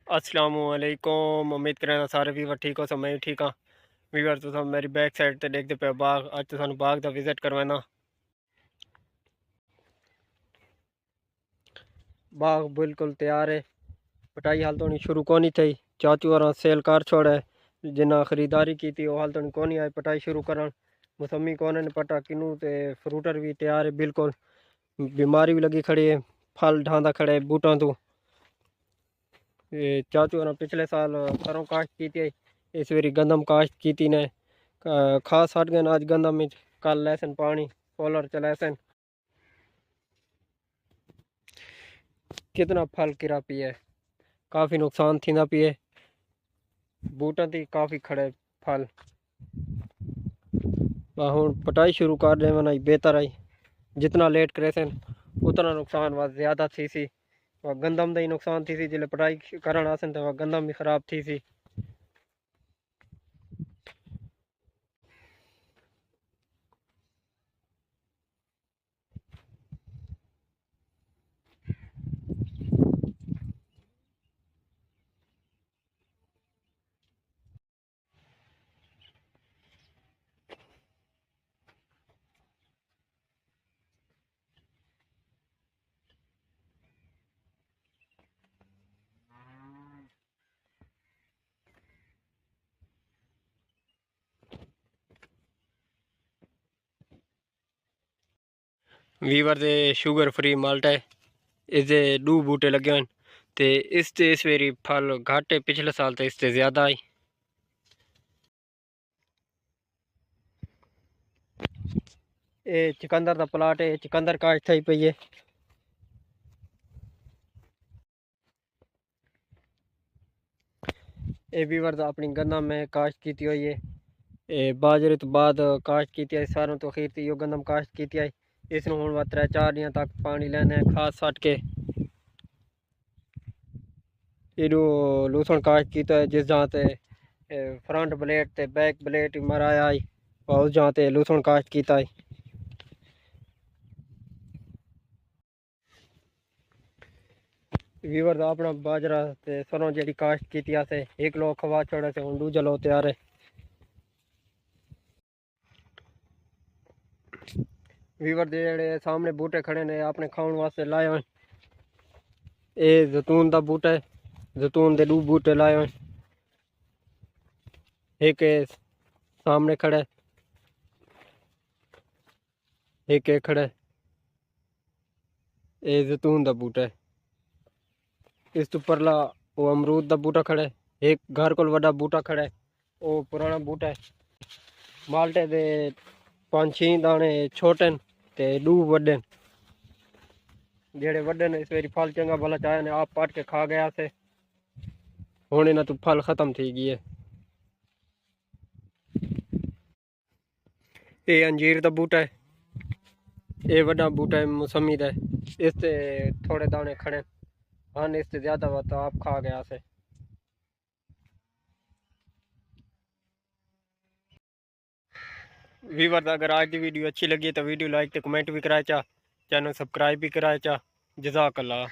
असलामुअलैकुम। उम्मीद करें सारे व्यूवर ठीक हो। सब मैं भी ठीक हाँ। व्यूवर तो सब मेरी बैक साइड से देखते पे बाग अज तो सानू बाग का विजिट करवाना। बाग बिल्कुल तैयार है। पटाई हाल तो नहीं शुरू को नहीं थी। चाचू और सेल कार छोड़े जिन्ना खरीदारी की थी वो हाल तो को नहीं आए पटाई शुरू करन। मौसमी को ने पटा किनू ते फ्रूटर भी तैयार है बिल्कुल। बीमारी भी लगी खड़ी है। फल ढांदा खड़े है बूटा तो। ये चाचू ने पिछले साल सरों काश्त की थी। इस वेरी गंदम काश्त की थी ने खास हट गए आज गंदम में। कल लहसन पानी सोलर चलैसन। कितना फल किरा पिए काफ़ी नुकसान थींदा पिए। बूटा थी काफ़ी खड़े फल हूँ पटाई शुरू कर दे वना बेहतर आई। जितना लेट करे सन उतना नुकसान वह ज़्यादा थी सी। वह गंदम का ही नुकसान थी सी जिले पटाई करण आसन तो वह गंदम भी ख़राब थी सी। वीवर दे शुगर फ्री माल्ट है। इसके दो बूटे लगे हैं ते इसते इस वेरी फल घाटे पिछले साल तो इससे ज़्यादा आई। ये चुकंदर का प्लाट है। चुकंदर काश्त थी पई है। ये वीवर तो अपनी गंदम में काश्त की हुई है। ये बाजरे तो बाद काश्त की आई सारों तो अखीर थी यो गंदम काश्त की आई। इसनों हुण वा 3-4 दिन तक पानी लेने खाद सट के इडू लूसण काश्त की है। जिस जहाँ ते फ्रंट ब्लेड ते बैक ब्लेड मराया आई और उस जहाँ ते लूसण काश्त की है। वीवर तो अपना बाजरा ते सरों जी काश्त की आसे एक लोग खवा छोड़े से हुण दूजा लो तैयार है। वीवर जेड़े सामने बूटे खड़े ने अपने खाने वास्ते लाए हैं। ये जैतून का बूटा है। जैतून के दो बूटे लाए हैं। एक सामने खड़ा है एक खड़ा है। ये जैतून का बूटा है। इस तो परला वो अमरूद का बूटा खड़ा है। एक घर को बड़ा बूटा खड़ा है वो पुराना बूटा है। माल्टे दे 5-6 दाने छोटे ते 2 वड्डे जेड़े वड्डे ने इस वेरी फल चंगा भला चाहे ने आप पाट के खा गया से हुण इन्हां तो फल खत्म थी गई है। ये अंजीर का बूटा है। ये वड्डा बूटा है मौसमी का। इससे थोड़े दाने खड़े हाँ इससे ज़्यादा हुआ तो आप खा गया से। व्यूअर्स अगर आज की वीडियो अच्छी लगी तो वीडियो लाइक तो कमेंट भी कराए चा। चैनल सब्सक्राइब भी कराए चा। जज़ाकल्लाह।